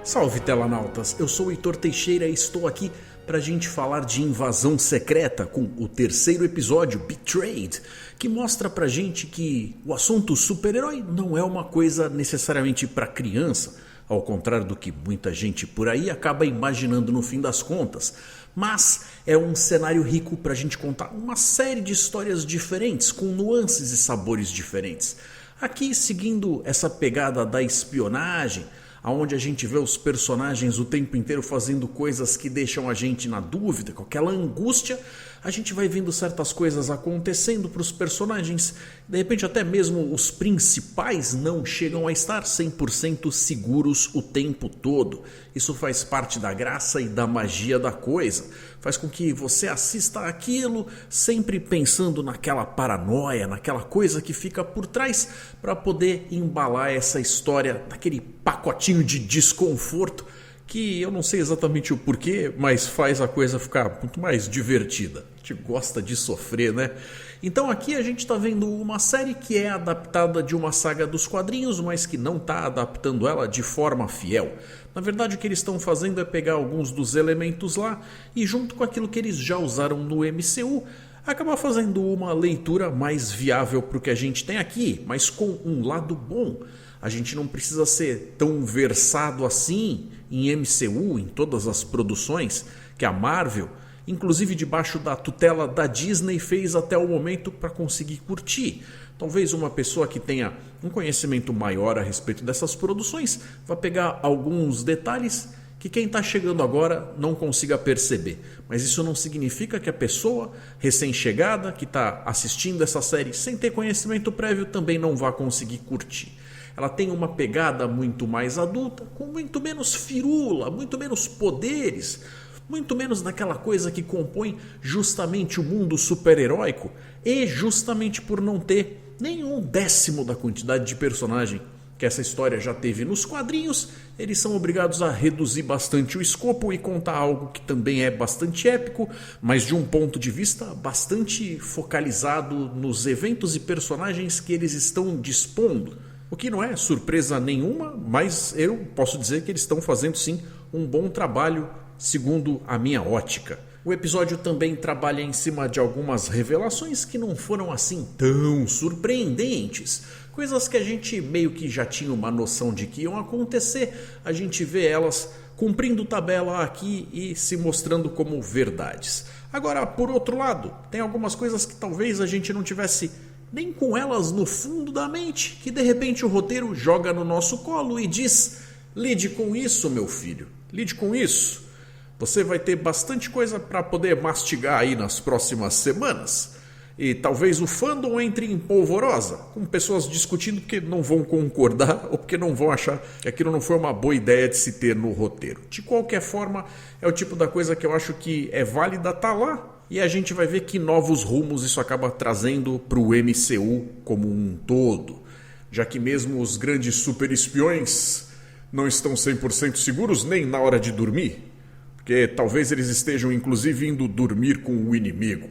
Salve telanautas, eu sou o Heitor Teixeira e estou aqui pra gente falar de Invasão Secreta com o terceiro episódio, Betrayed, que mostra pra gente que o assunto super-herói não é uma coisa necessariamente pra criança, ao contrário do que muita gente por aí acaba imaginando no fim das contas, mas é um cenário rico pra gente contar uma série de histórias diferentes, com nuances e sabores diferentes. Aqui, seguindo essa pegada da espionagem, onde a gente vê os personagens o tempo inteiro fazendo coisas que deixam a gente na dúvida, com aquela angústia, a gente vai vendo certas coisas acontecendo para os personagens. De repente até mesmo os principais não chegam a estar 100% seguros o tempo todo. Isso faz parte da graça e da magia da coisa. Faz com que você assista aquilo sempre pensando naquela paranoia, naquela coisa que fica por trás para poder embalar essa história naquele pacotinho de desconforto que eu não sei exatamente o porquê, mas faz a coisa ficar muito mais divertida. A gente gosta de sofrer, né? Então aqui a gente está vendo uma série que é adaptada de uma saga dos quadrinhos, mas que não está adaptando ela de forma fiel. Na verdade o que eles estão fazendo é pegar alguns dos elementos lá e junto com aquilo que eles já usaram no MCU, acabar fazendo uma leitura mais viável para o que a gente tem aqui, mas com um lado bom. A gente não precisa ser tão versado assim em MCU, em todas as produções que a Marvel, inclusive debaixo da tutela da Disney, fez até o momento para conseguir curtir. Talvez uma pessoa que tenha um conhecimento maior a respeito dessas produções vá pegar alguns detalhes que quem está chegando agora não consiga perceber. Mas isso não significa que a pessoa recém-chegada que está assistindo essa série sem ter conhecimento prévio também não vá conseguir curtir. Ela tem uma pegada muito mais adulta, com muito menos firula, muito menos poderes, muito menos daquela coisa que compõe justamente o mundo super-heróico, e justamente por não ter nenhum décimo da quantidade de personagem que essa história já teve nos quadrinhos, eles são obrigados a reduzir bastante o escopo e contar algo que também é bastante épico, mas de um ponto de vista bastante focalizado nos eventos e personagens que eles estão dispondo. O que não é surpresa nenhuma, mas eu posso dizer que eles estão fazendo sim um bom trabalho segundo a minha ótica. O episódio também trabalha em cima de algumas revelações que não foram assim tão surpreendentes. Coisas que a gente meio que já tinha uma noção de que iam acontecer, a gente vê elas cumprindo tabela aqui e se mostrando como verdades. Agora, por outro lado, tem algumas coisas que talvez a gente não tivesse nem com elas no fundo da mente, que de repente o roteiro joga no nosso colo e diz: lide com isso, meu filho, lide com isso. Você vai ter bastante coisa para poder mastigar aí nas próximas semanas. E talvez o fandom entre em polvorosa, com pessoas discutindo porque não vão concordar ou porque não vão achar que aquilo não foi uma boa ideia de se ter no roteiro. De qualquer forma, é o tipo da coisa que eu acho que é válida estar lá. E a gente vai ver que novos rumos isso acaba trazendo para o MCU como um todo. Já que mesmo os grandes super espiões não estão 100% seguros nem na hora de dormir. Porque talvez eles estejam inclusive indo dormir com o inimigo.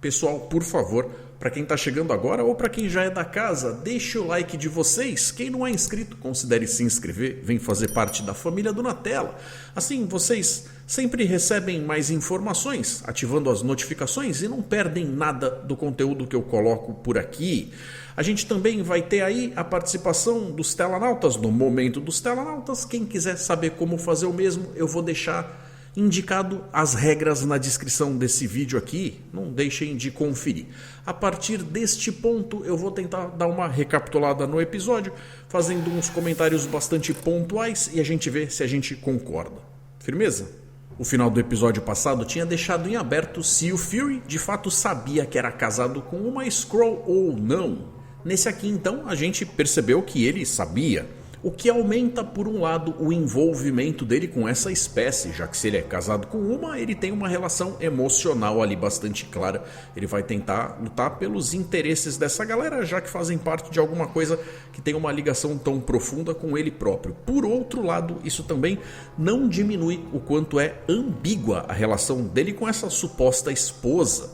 Pessoal, por favor, para quem está chegando agora ou para quem já é da casa, deixe o like de vocês. Quem não é inscrito, considere se inscrever, vem fazer parte da família do Natela. Assim, vocês sempre recebem mais informações, ativando as notificações e não perdem nada do conteúdo que eu coloco por aqui. A gente também vai ter aí a participação dos telanautas no Momento dos Telanautas. Quem quiser saber como fazer o mesmo, eu vou deixar indicado as regras na descrição desse vídeo aqui, não deixem de conferir. A partir deste ponto eu vou tentar dar uma recapitulada no episódio, fazendo uns comentários bastante pontuais e a gente vê se a gente concorda. Firmeza? O final do episódio passado tinha deixado em aberto se o Fury de fato sabia que era casado com uma Skrull ou não. Nesse aqui então a gente percebeu que ele sabia. O que aumenta, por um lado, o envolvimento dele com essa espécie, já que se ele é casado com uma, ele tem uma relação emocional ali bastante clara. Ele vai tentar lutar pelos interesses dessa galera, já que fazem parte de alguma coisa que tem uma ligação tão profunda com ele próprio. Por outro lado, isso também não diminui o quanto é ambígua a relação dele com essa suposta esposa,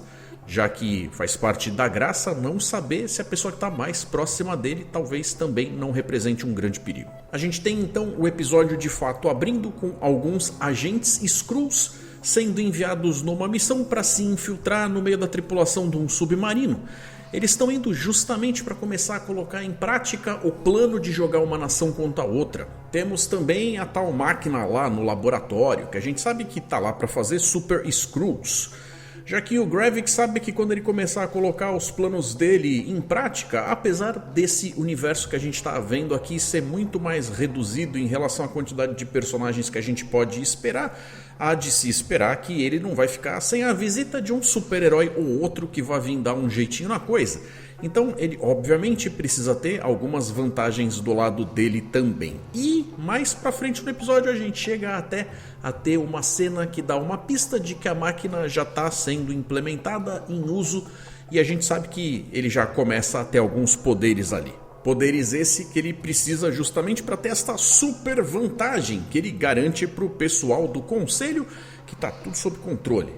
já que faz parte da graça não saber se a pessoa que está mais próxima dele talvez também não represente um grande perigo. A gente tem então o episódio de fato abrindo com alguns agentes Skrulls sendo enviados numa missão para se infiltrar no meio da tripulação de um submarino. Eles estão indo justamente para começar a colocar em prática o plano de jogar uma nação contra a outra. Temos também a tal máquina lá no laboratório, que a gente sabe que está lá para fazer Super Skrulls. Já que o Gravik sabe que quando ele começar a colocar os planos dele em prática, apesar desse universo que a gente está vendo aqui ser muito mais reduzido em relação à quantidade de personagens que a gente pode esperar, há de se esperar que ele não vai ficar sem a visita de um super-herói ou outro que vai vir dar um jeitinho na coisa. Então ele obviamente precisa ter algumas vantagens do lado dele também. E mais pra frente no episódio a gente chega até a ter uma cena que dá uma pista de que a máquina já está sendo implementada em uso. E a gente sabe que ele já começa a ter alguns poderes ali. Poderes esse que ele precisa justamente para ter esta super vantagem que ele garante para o pessoal do conselho, que está tudo sob controle.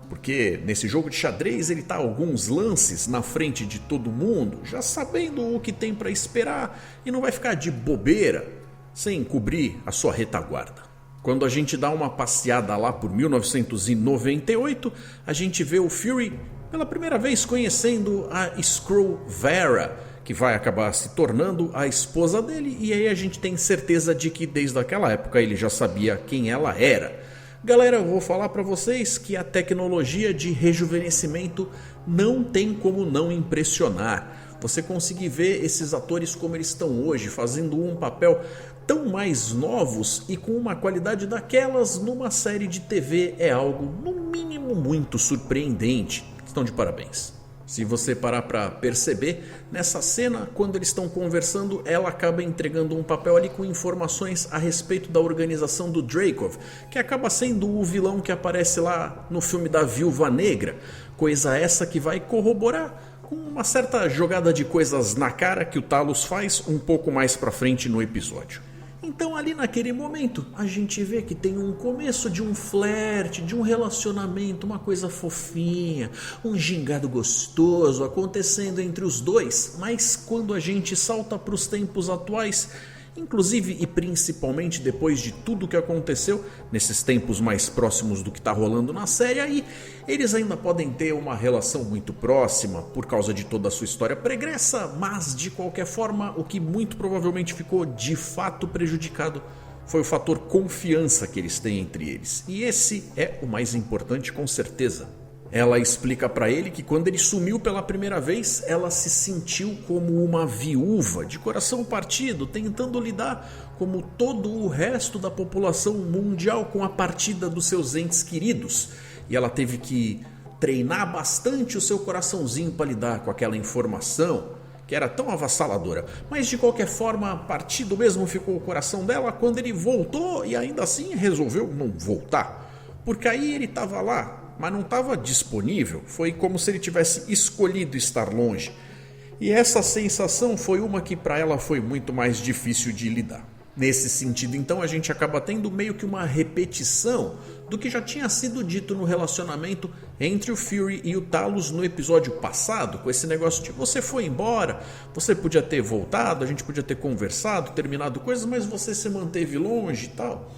Porque nesse jogo de xadrez ele está alguns lances na frente de todo mundo, já sabendo o que tem para esperar e não vai ficar de bobeira sem cobrir a sua retaguarda. Quando a gente dá uma passeada lá por 1998, a gente vê o Fury pela primeira vez conhecendo a Skrull Vera, que vai acabar se tornando a esposa dele, e aí a gente tem certeza de que desde aquela época ele já sabia quem ela era. Galera, eu vou falar para vocês que a tecnologia de rejuvenescimento não tem como não impressionar. Você conseguir ver esses atores como eles estão hoje, fazendo um papel tão mais novos e com uma qualidade daquelas numa série de TV é algo, no mínimo, muito surpreendente. Estão de parabéns. Se você parar para perceber, nessa cena, quando eles estão conversando, ela acaba entregando um papel ali com informações a respeito da organização do Dreykov, que acaba sendo o vilão que aparece lá no filme da Viúva Negra. Coisa essa que vai corroborar com uma certa jogada de coisas na cara que o Talos faz um pouco mais pra frente no episódio. Então ali naquele momento a gente vê que tem um começo de um flerte, de um relacionamento, uma coisa fofinha, um gingado gostoso acontecendo entre os dois. Mas quando a gente salta para os tempos atuais, inclusive e principalmente depois de tudo que aconteceu, nesses tempos mais próximos do que está rolando na série, aí eles ainda podem ter uma relação muito próxima por causa de toda a sua história pregressa, mas de qualquer forma o que muito provavelmente ficou de fato prejudicado foi o fator confiança que eles têm entre eles, e esse é o mais importante com certeza. Ela explica para ele que quando ele sumiu pela primeira vez, ela se sentiu como uma viúva, de coração partido, tentando lidar como todo o resto da população mundial com a partida dos seus entes queridos. E ela teve que treinar bastante o seu coraçãozinho para lidar com aquela informação que era tão avassaladora. Mas de qualquer forma, partido mesmo ficou o coração dela quando ele voltou e ainda assim resolveu não voltar. Porque aí ele estava lá, mas não estava disponível, foi como se ele tivesse escolhido estar longe. E essa sensação foi uma que para ela foi muito mais difícil de lidar. Nesse sentido, então, a gente acaba tendo meio que uma repetição do que já tinha sido dito no relacionamento entre o Fury e o Talos no episódio passado, com esse negócio de você foi embora, você podia ter voltado, a gente podia ter conversado, terminado coisas, mas você se manteve longe e tal.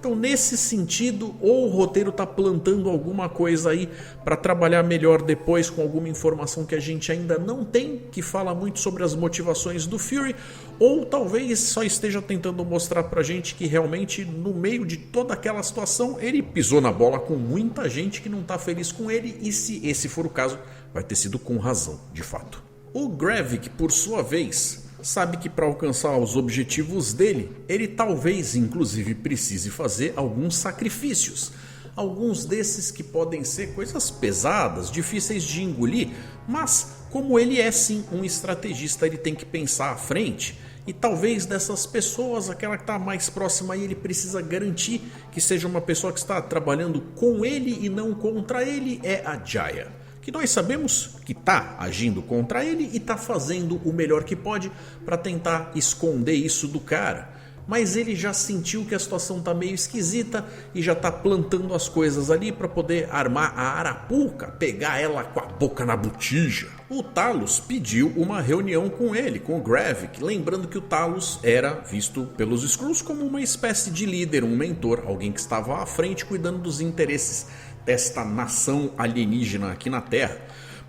Então, nesse sentido, ou o roteiro está plantando alguma coisa aí para trabalhar melhor depois com alguma informação que a gente ainda não tem, que fala muito sobre as motivações do Fury, ou talvez só esteja tentando mostrar pra gente que realmente no meio de toda aquela situação ele pisou na bola com muita gente que não está feliz com ele, e se esse for o caso, vai ter sido com razão, de fato. O Gravik, por sua vez, sabe que para alcançar os objetivos dele, ele talvez inclusive precise fazer alguns sacrifícios. Alguns desses que podem ser coisas pesadas, difíceis de engolir, mas como ele é sim um estrategista, ele tem que pensar à frente. E talvez dessas pessoas, aquela que está mais próxima aí, ele precisa garantir que seja uma pessoa que está trabalhando com ele e não contra ele, é a Jaya. Que nós sabemos que está agindo contra ele e está fazendo o melhor que pode para tentar esconder isso do cara. mas ele já sentiu que a situação tá meio esquisita e já tá plantando as coisas ali para poder armar a arapuca, pegar ela com a boca na botija. O Talos pediu uma reunião com ele, com o Gravik, lembrando que o Talos era visto pelos Skrulls como uma espécie de líder, um mentor, alguém que estava à frente cuidando dos interesses desta nação alienígena aqui na Terra.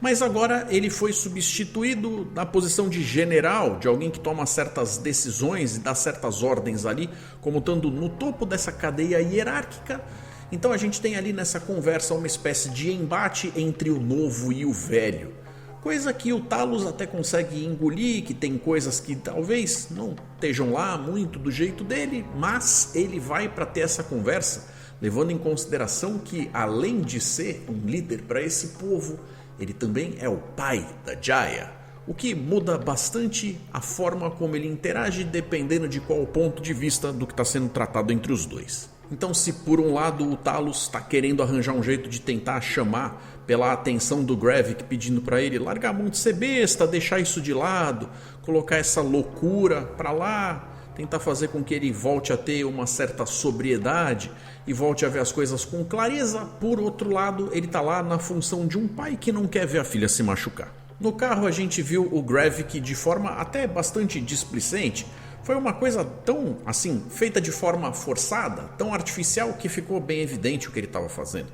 Mas agora ele foi substituído na posição de general, de alguém que toma certas decisões e dá certas ordens ali, como estando no topo dessa cadeia hierárquica. Então a gente tem ali nessa conversa uma espécie de embate entre o novo e o velho. Coisa que o Talos até consegue engolir, que tem coisas que talvez não estejam lá muito do jeito dele, mas ele vai para ter essa conversa, levando em consideração que além de ser um líder para esse povo, ele também é o pai da Jaya, o que muda bastante a forma como ele interage dependendo de qual ponto de vista do que está sendo tratado entre os dois. Então, se por um lado o Talos está querendo arranjar um jeito de tentar chamar pela atenção do Gravik, pedindo para ele largar a mão de ser besta, deixar isso de lado, colocar essa loucura para lá, tentar fazer com que ele volte a ter uma certa sobriedade e volte a ver as coisas com clareza. Por outro lado, ele está lá na função de um pai que não quer ver a filha se machucar. No carro a gente viu o Gravik de forma até bastante displicente. Foi uma coisa tão, assim, feita de forma forçada, tão artificial, que ficou bem evidente o que ele estava fazendo.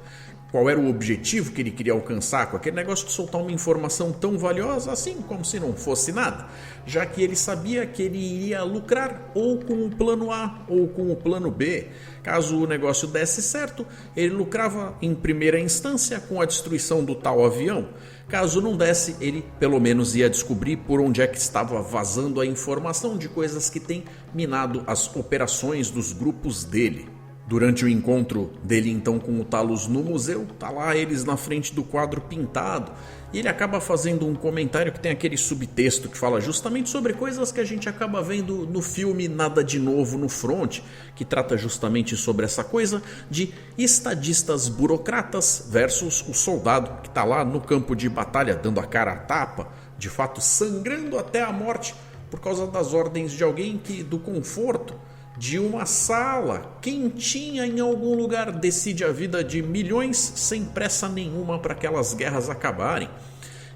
Qual era o objetivo que ele queria alcançar com aquele negócio de soltar uma informação tão valiosa, assim como se não fosse nada, já que ele sabia que ele iria lucrar ou com o plano A ou com o plano B. Caso o negócio desse certo, ele lucrava em primeira instância com a destruição do tal avião. Caso não desse, ele pelo menos ia descobrir por onde é que estava vazando a informação de coisas que têm minado as operações dos grupos dele. Durante o encontro dele então com o Talos no museu, tá lá eles na frente do quadro pintado e ele acaba fazendo um comentário que tem aquele subtexto que fala justamente sobre coisas que a gente acaba vendo no filme Nada de Novo no Front, que trata justamente sobre essa coisa de estadistas burocratas versus o soldado que tá lá no campo de batalha dando a cara a tapa, de fato sangrando até a morte por causa das ordens de alguém que do conforto de uma sala quentinha em algum lugar decide a vida de milhões sem pressa nenhuma para aquelas guerras acabarem.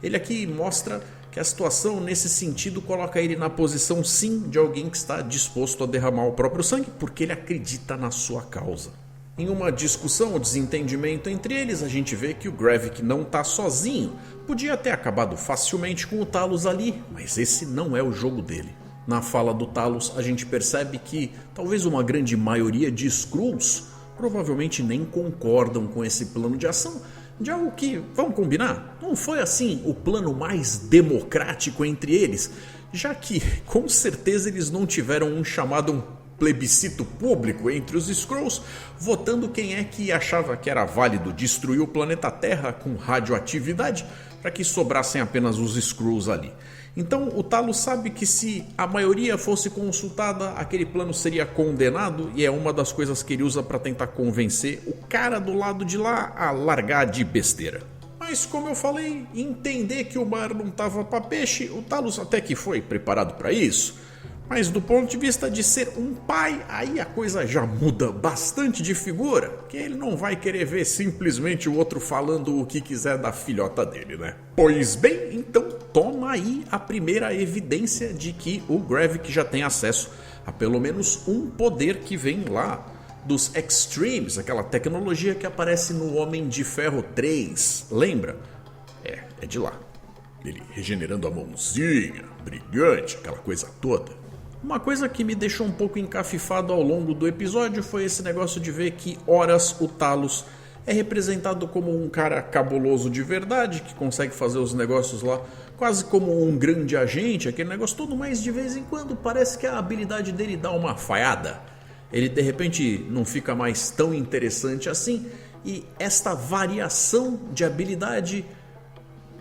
Ele aqui mostra que a situação nesse sentido coloca ele na posição sim de alguém que está disposto a derramar o próprio sangue porque ele acredita na sua causa. Em uma discussão ou desentendimento entre eles, a gente vê que o Gravik não está sozinho. Podia ter acabado facilmente com o Talos ali, mas esse não é o jogo dele. Na fala do Talos, a gente percebe que talvez uma grande maioria de Skrulls provavelmente nem concordam com esse plano de ação, de algo que, vamos combinar, não foi assim o plano mais democrático entre eles, já que com certeza eles não tiveram um chamado plebiscito público entre os Skrulls, votando quem é que achava que era válido destruir o planeta Terra com radioatividade para que sobrassem apenas os Skrulls ali. Então o Talos sabe que se a maioria fosse consultada, aquele plano seria condenado e é uma das coisas que ele usa para tentar convencer o cara do lado de lá a largar de besteira. Mas como eu falei, entender que o mar não estava para peixe, o Talos até que foi preparado para isso. Mas do ponto de vista de ser um pai, aí a coisa já muda bastante de figura, que ele não vai querer ver simplesmente o outro falando o que quiser da filhota dele, né? Pois bem, então toma aí a primeira evidência de que o Gravik já tem acesso a pelo menos um poder que vem lá dos Extremes, aquela tecnologia que aparece no Homem de Ferro 3, lembra? É de lá. Ele regenerando a mãozinha, brilhante, aquela coisa toda. Uma coisa que me deixou um pouco encafifado ao longo do episódio foi esse negócio de ver que horas o Talos é representado como um cara cabuloso de verdade, que consegue fazer os negócios lá quase como um grande agente, aquele negócio todo, mas de vez em quando parece que a habilidade dele dá uma falhada. Ele de repente não fica mais tão interessante assim, e esta variação de habilidade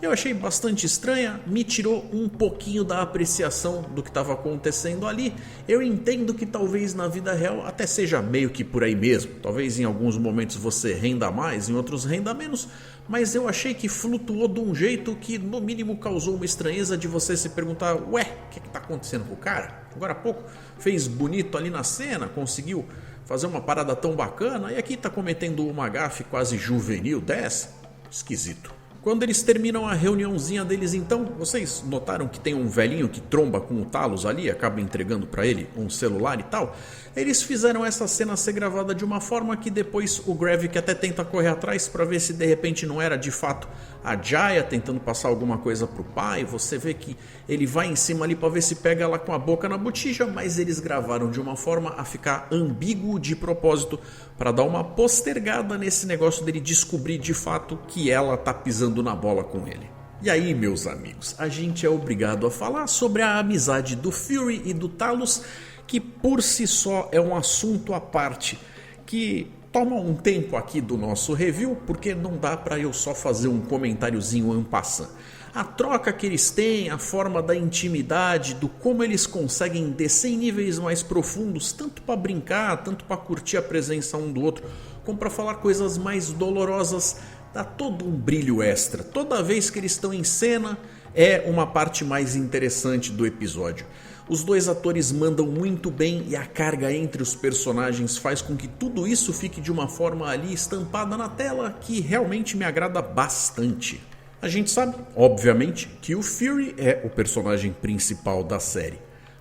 Eu achei bastante estranha, me tirou um pouquinho da apreciação do que estava acontecendo ali. Eu entendo que talvez na vida real até seja meio que por aí mesmo. Talvez em alguns momentos você renda mais, em outros renda menos. Mas eu achei que flutuou de um jeito que no mínimo causou uma estranheza de você se perguntar: ué, o que está acontecendo com o cara? Agora há pouco fez bonito ali na cena, conseguiu fazer uma parada tão bacana e aqui está cometendo uma gafe quase juvenil dessa? Esquisito. Quando eles terminam a reuniãozinha deles então, vocês notaram que tem um velhinho que tromba com o Talos ali, acaba entregando pra ele um celular e tal? Eles fizeram essa cena ser gravada de uma forma que depois o Gravik até tenta correr atrás pra ver se de repente não era de fato a Jaya tentando passar alguma coisa pro pai. Você vê que ele vai em cima ali pra ver se pega ela com a boca na botija, mas eles gravaram de uma forma a ficar ambíguo de propósito pra dar uma postergada nesse negócio dele descobrir de fato que ela tá pisando na bola com ele. E aí, meus amigos, a gente é obrigado a falar sobre a amizade do Fury e do Talos, que por si só é um assunto à parte, que toma um tempo aqui do nosso review, porque não dá para eu só fazer um comentáriozinho en passant. A troca que eles têm, a forma da intimidade, do como eles conseguem descer em níveis mais profundos, tanto para brincar, tanto para curtir a presença um do outro, como para falar coisas mais dolorosas, dá todo um brilho extra. Toda vez que eles estão em cena é uma parte mais interessante do episódio. Os dois atores mandam muito bem e a carga entre os personagens faz com que tudo isso fique de uma forma ali estampada na tela que realmente me agrada bastante. A gente sabe, obviamente, que o Fury é o personagem principal da série,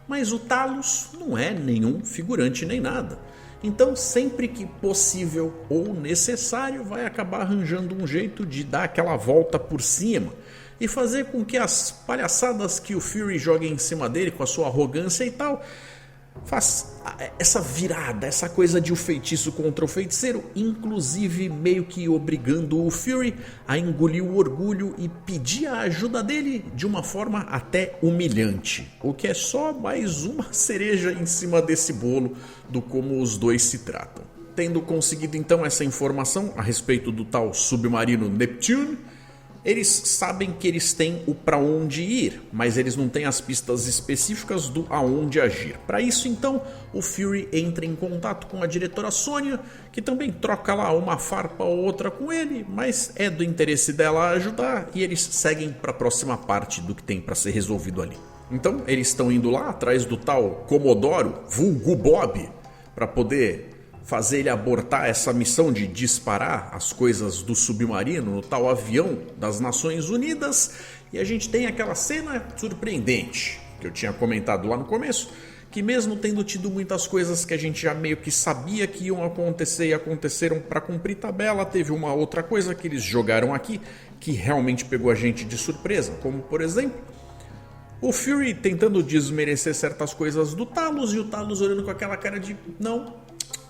mas o Talos não é nenhum figurante nem nada. Então, sempre que possível ou necessário, vai acabar arranjando um jeito de dar aquela volta por cima e fazer com que as palhaçadas que o Fury joga em cima dele com a sua arrogância e tal, faz essa virada, essa coisa de o feitiço contra o feiticeiro, inclusive meio que obrigando o Fury a engolir o orgulho e pedir a ajuda dele de uma forma até humilhante, o que é só mais uma cereja em cima desse bolo do como os dois se tratam. Tendo conseguido então essa informação a respeito do tal submarino Neptune, eles sabem que eles têm o para onde ir, mas eles não têm as pistas específicas do aonde agir. Para isso então, o Fury entra em contato com a diretora Sônia, que também troca lá uma farpa ou outra com ele, mas é do interesse dela ajudar e eles seguem para a próxima parte do que tem para ser resolvido ali. Então eles estão indo lá atrás do tal Comodoro, vulgo Bob, para poder fazer ele abortar essa missão de disparar as coisas do submarino no tal avião das Nações Unidas. E a gente tem aquela cena surpreendente que eu tinha comentado lá no começo, que mesmo tendo tido muitas coisas que a gente já meio que sabia que iam acontecer e aconteceram para cumprir tabela, teve uma outra coisa que eles jogaram aqui que realmente pegou a gente de surpresa, como por exemplo o Fury tentando desmerecer certas coisas do Talos e o Talos olhando com aquela cara de não,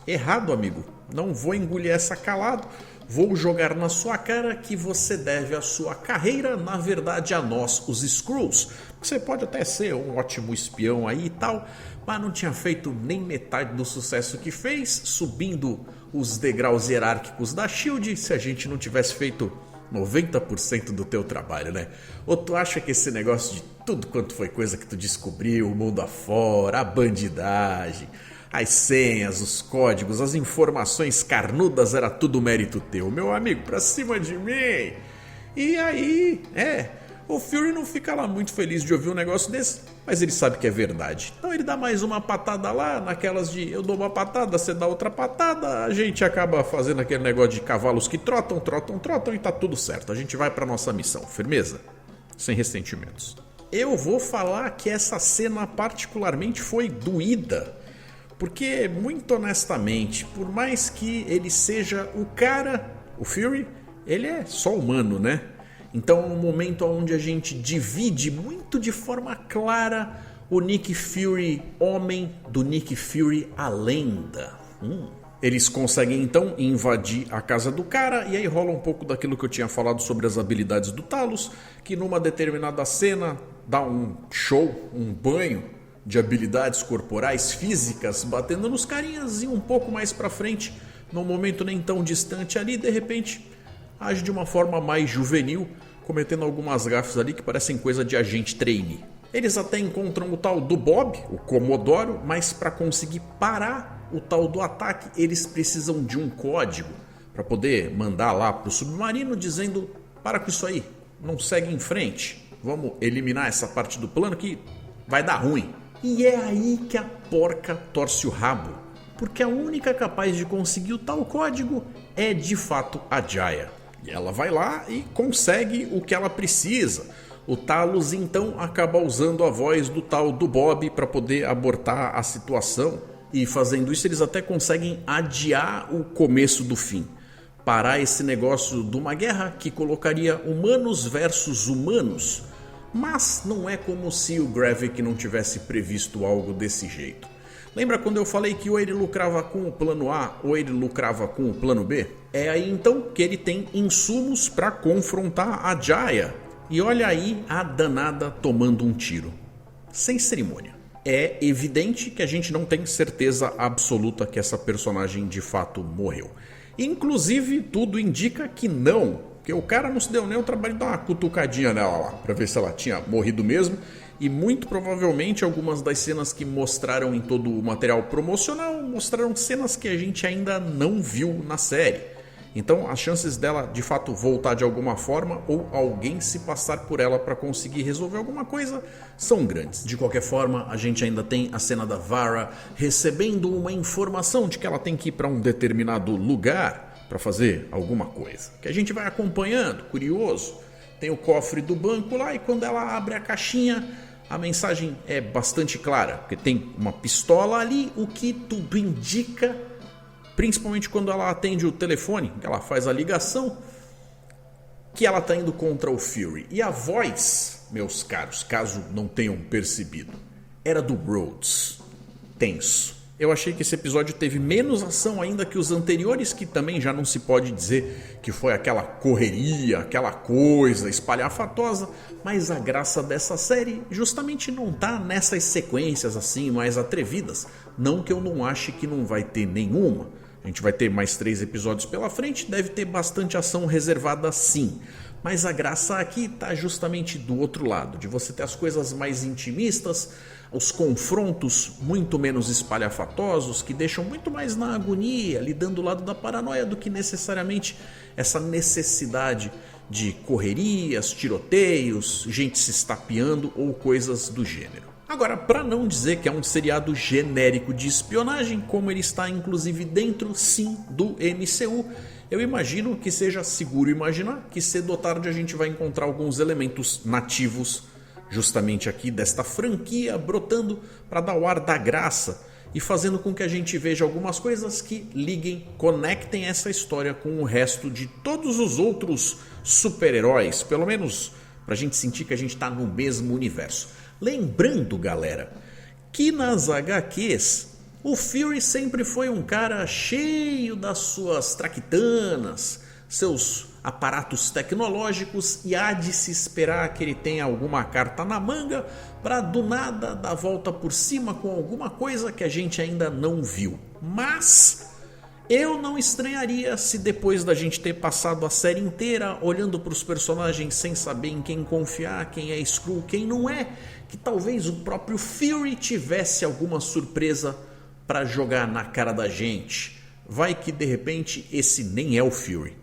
errado, amigo, não vou engolir essa calado, vou jogar na sua cara que você deve a sua carreira, na verdade, a nós, os Skrulls. Você pode até ser um ótimo espião aí e tal, mas não tinha feito nem metade do sucesso que fez, subindo os degraus hierárquicos da SHIELD, se a gente não tivesse feito 90% do teu trabalho, né? Ou tu acha que esse negócio de tudo quanto foi coisa que tu descobriu, o mundo afora, a bandidagem, as senhas, os códigos, as informações carnudas, era tudo mérito teu, meu amigo, pra cima de mim? E aí, o Fury não fica lá muito feliz de ouvir um negócio desse, mas ele sabe que é verdade. Então ele dá mais uma patada lá, naquelas de eu dou uma patada, você dá outra patada, a gente acaba fazendo aquele negócio de cavalos que trotam e tá tudo certo. A gente vai pra nossa missão, firmeza? Sem ressentimentos. Eu vou falar que essa cena particularmente foi doída, porque, muito honestamente, por mais que ele seja o cara, o Fury, ele é só humano, né? Então é um momento onde a gente divide muito de forma clara o Nick Fury homem do Nick Fury a lenda. Eles conseguem então invadir a casa do cara e aí rola um pouco daquilo que eu tinha falado sobre as habilidades do Talos, que numa determinada cena dá um show, um banho de habilidades corporais, físicas, batendo nos carinhas, e um pouco mais pra frente, num momento nem tão distante ali, de repente age de uma forma mais juvenil, cometendo algumas gafes ali que parecem coisa de agente trainee. Eles até encontram o tal do Bob, o Comodoro, mas para conseguir parar o tal do ataque, eles precisam de um código para poder mandar lá pro submarino dizendo: para com isso aí, não segue em frente, vamos eliminar essa parte do plano que vai dar ruim. E é aí que a porca torce o rabo, porque a única capaz de conseguir o tal código é de fato a Jaya. E ela vai lá e consegue o que ela precisa. O Talos então acaba usando a voz do tal do Bob para poder abortar a situação. E fazendo isso eles até conseguem adiar o começo do fim. Parar esse negócio de uma guerra que colocaria humanos versus humanos. Mas não é como se o Gravik não tivesse previsto algo desse jeito. Lembra quando eu falei que ou ele lucrava com o plano A ou ele lucrava com o plano B? É aí então que ele tem insumos para confrontar a Jaya. E olha aí a danada tomando um tiro. Sem cerimônia. É evidente que a gente não tem certeza absoluta que essa personagem de fato morreu. Inclusive, tudo indica que não. Porque o cara não se deu nem o trabalho de dar uma cutucadinha nela lá, pra ver se ela tinha morrido mesmo. E muito provavelmente algumas das cenas que mostraram em todo o material promocional mostraram cenas que a gente ainda não viu na série. Então as chances dela de fato voltar de alguma forma ou alguém se passar por ela para conseguir resolver alguma coisa são grandes. De qualquer forma, a gente ainda tem a cena da Vara recebendo uma informação de que ela tem que ir para um determinado lugar para fazer alguma coisa. Que a gente vai acompanhando, curioso. Tem o cofre do banco lá e quando ela abre a caixinha, a mensagem é bastante clara. Porque tem uma pistola ali, o que tudo indica, principalmente quando ela atende o telefone, que ela faz a ligação, que ela está indo contra o Fury. E a voz, meus caros, caso não tenham percebido, era do Rhodes. Tenso. Eu achei que esse episódio teve menos ação ainda que os anteriores, que também já não se pode dizer que foi aquela correria, aquela coisa espalhafatosa, mas a graça dessa série justamente não tá nessas sequências assim mais atrevidas. Não que eu não ache que não vai ter nenhuma. A gente vai ter mais 3 episódios pela frente, deve ter bastante ação reservada sim. Mas a graça aqui está justamente do outro lado, de você ter as coisas mais intimistas, os confrontos muito menos espalhafatosos, que deixam muito mais na agonia, ali dando o lado da paranoia, do que necessariamente essa necessidade de correrias, tiroteios, gente se estapeando ou coisas do gênero. Agora, para não dizer que é um seriado genérico de espionagem, como ele está inclusive dentro, sim, do MCU, eu imagino que seja seguro imaginar que cedo ou tarde a gente vai encontrar alguns elementos nativos justamente aqui desta franquia brotando para dar o ar da graça e fazendo com que a gente veja algumas coisas que liguem, conectem essa história com o resto de todos os outros super-heróis, pelo menos para a gente sentir que a gente está no mesmo universo. Lembrando, galera, que nas HQs o Fury sempre foi um cara cheio das suas traquitanas, seus aparatos tecnológicos, e há de se esperar que ele tenha alguma carta na manga para do nada dar volta por cima com alguma coisa que a gente ainda não viu. Mas eu não estranharia se depois da gente ter passado a série inteira olhando para os personagens sem saber em quem confiar, quem é Skrull, quem não é, que talvez o próprio Fury tivesse alguma surpresa para jogar na cara da gente. Vai que de repente esse nem é o Fury.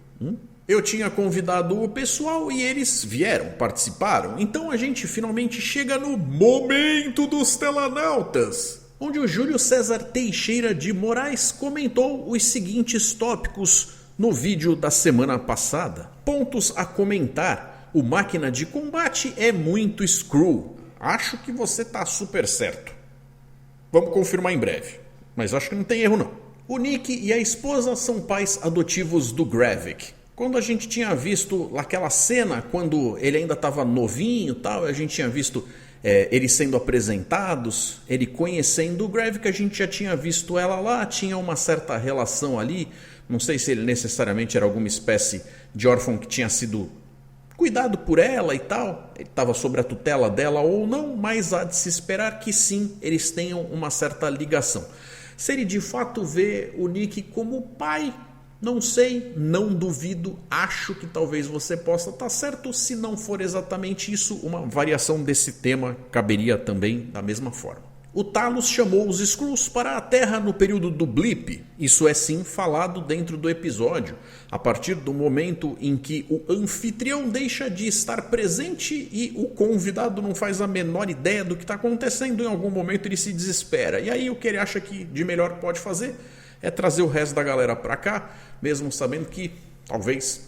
Eu tinha convidado o pessoal e eles vieram, participaram. Então a gente finalmente chega no momento dos telanautas, onde o Júlio César Teixeira de Moraes comentou os seguintes tópicos no vídeo da semana passada. Pontos a comentar: o máquina de combate é muito Skrull. Acho que você tá super certo. Vamos confirmar em breve, mas acho que não tem erro não. O Nick e a esposa são pais adotivos do Gravik. Quando a gente tinha visto aquela cena, quando ele ainda estava novinho e tal, a gente tinha visto eles sendo apresentados, ele conhecendo o Gravik, a gente já tinha visto ela lá, tinha uma certa relação ali. Não sei se ele necessariamente era alguma espécie de órfão que tinha sido cuidado por ela e tal, ele estava sob a tutela dela ou não, mas há de se esperar que sim, eles tenham uma certa ligação. Se ele de fato vê o Nick como pai, Não sei, não duvido, acho que talvez você possa estar certo. Se não for exatamente isso, uma variação desse tema caberia também da mesma forma. O Talos chamou os Skrulls para a Terra no período do Blip. Isso é sim falado dentro do episódio, a partir do momento em que o anfitrião deixa de estar presente e o convidado não faz a menor ideia do que está acontecendo. Em algum momento ele se desespera. E aí o que ele acha que de melhor pode fazer é trazer o resto da galera para cá, mesmo sabendo que talvez,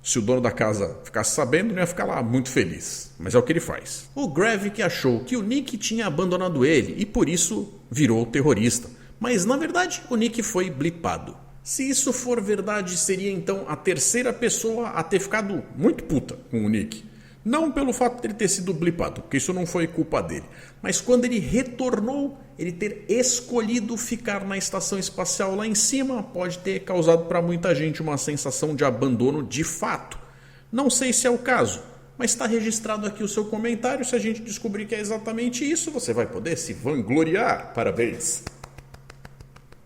se o dono da casa ficasse sabendo, não ia ficar lá muito feliz. Mas é o que ele faz. O Gravik achou que o Nick tinha abandonado ele e por isso virou terrorista. Mas na verdade o Nick foi blipado. Se isso for verdade, seria então a terceira pessoa a ter ficado muito puta com o Nick. Não pelo fato de ele ter sido blipado, porque isso não foi culpa dele. Mas quando ele retornou, ele ter escolhido ficar na estação espacial lá em cima pode ter causado para muita gente uma sensação de abandono de fato. Não sei se é o caso, mas está registrado aqui o seu comentário. Se a gente descobrir que é exatamente isso, você vai poder se vangloriar. Parabéns!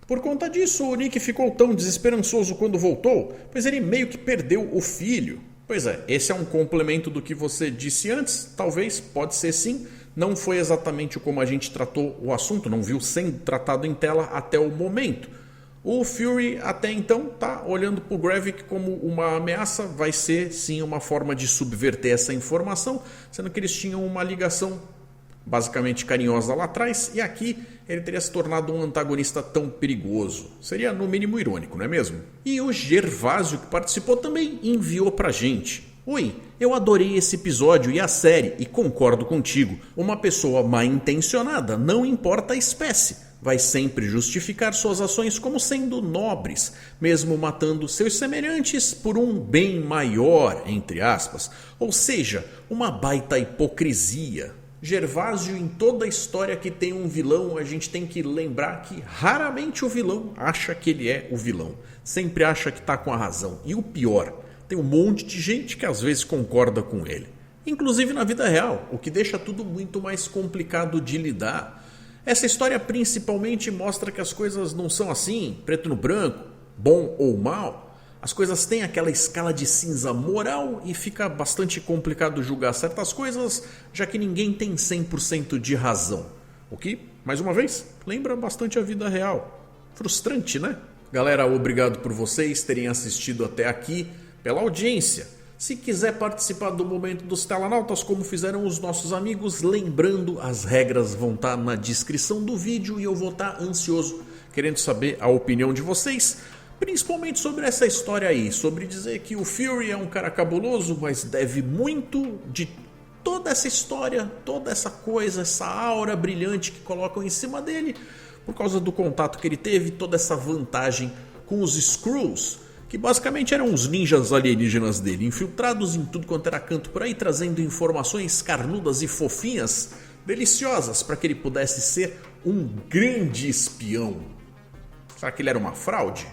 Por conta disso, o Nick ficou tão desesperançoso quando voltou, pois ele meio que perdeu o filho. Pois é, esse é um complemento do que você disse antes, talvez, pode ser sim. Não foi exatamente como a gente tratou o assunto, não viu sendo tratado em tela até o momento. O Fury até então está olhando para o Gravik como uma ameaça, vai ser sim uma forma de subverter essa informação, sendo que eles tinham uma ligação basicamente carinhosa lá atrás, e aqui ele teria se tornado um antagonista tão perigoso. Seria no mínimo irônico, não é mesmo? E o Gervásio, que participou também, enviou pra gente. Oi, eu adorei esse episódio e a série e concordo contigo. Uma pessoa mal intencionada, não importa a espécie, vai sempre justificar suas ações como sendo nobres, mesmo matando seus semelhantes por um bem maior, entre aspas. Ou seja, uma baita hipocrisia. Gervásio, em toda a história que tem um vilão, a gente tem que lembrar que raramente o vilão acha que ele é o vilão. Sempre acha que está com a razão. E o pior, tem um monte de gente que às vezes concorda com ele. Inclusive na vida real, o que deixa tudo muito mais complicado de lidar. Essa história principalmente mostra que as coisas não são assim, preto no branco, bom ou mal. As coisas têm aquela escala de cinza moral e fica bastante complicado julgar certas coisas, já que ninguém tem 100% de razão. O que, mais uma vez, lembra bastante a vida real. Frustrante, né? Galera, obrigado por vocês terem assistido até aqui, pela audiência. Se quiser participar do momento dos Telanautas, como fizeram os nossos amigos, lembrando, as regras vão estar na descrição do vídeo e eu vou estar ansioso, querendo saber a opinião de vocês. Principalmente sobre essa história aí, sobre dizer que o Fury é um cara cabuloso, mas deve muito de toda essa história, toda essa coisa, essa aura brilhante que colocam em cima dele, por causa do contato que ele teve, toda essa vantagem com os Skrulls, que basicamente eram os ninjas alienígenas dele, infiltrados em tudo quanto era canto por aí, trazendo informações carnudas e fofinhas, deliciosas, para que ele pudesse ser um grande espião. Será que ele era uma fraude?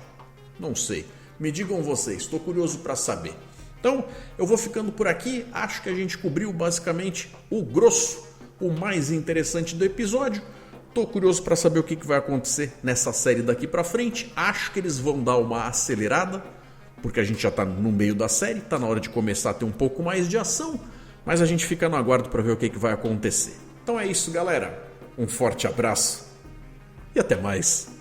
Não sei, me digam vocês, estou curioso para saber. Então, eu vou ficando por aqui, acho que a gente cobriu basicamente o grosso, o mais interessante do episódio. Estou curioso para saber o que vai acontecer nessa série daqui para frente, acho que eles vão dar uma acelerada, porque a gente já está no meio da série, está na hora de começar a ter um pouco mais de ação, mas a gente fica no aguardo para ver o que vai acontecer. Então é isso, galera, um forte abraço e até mais.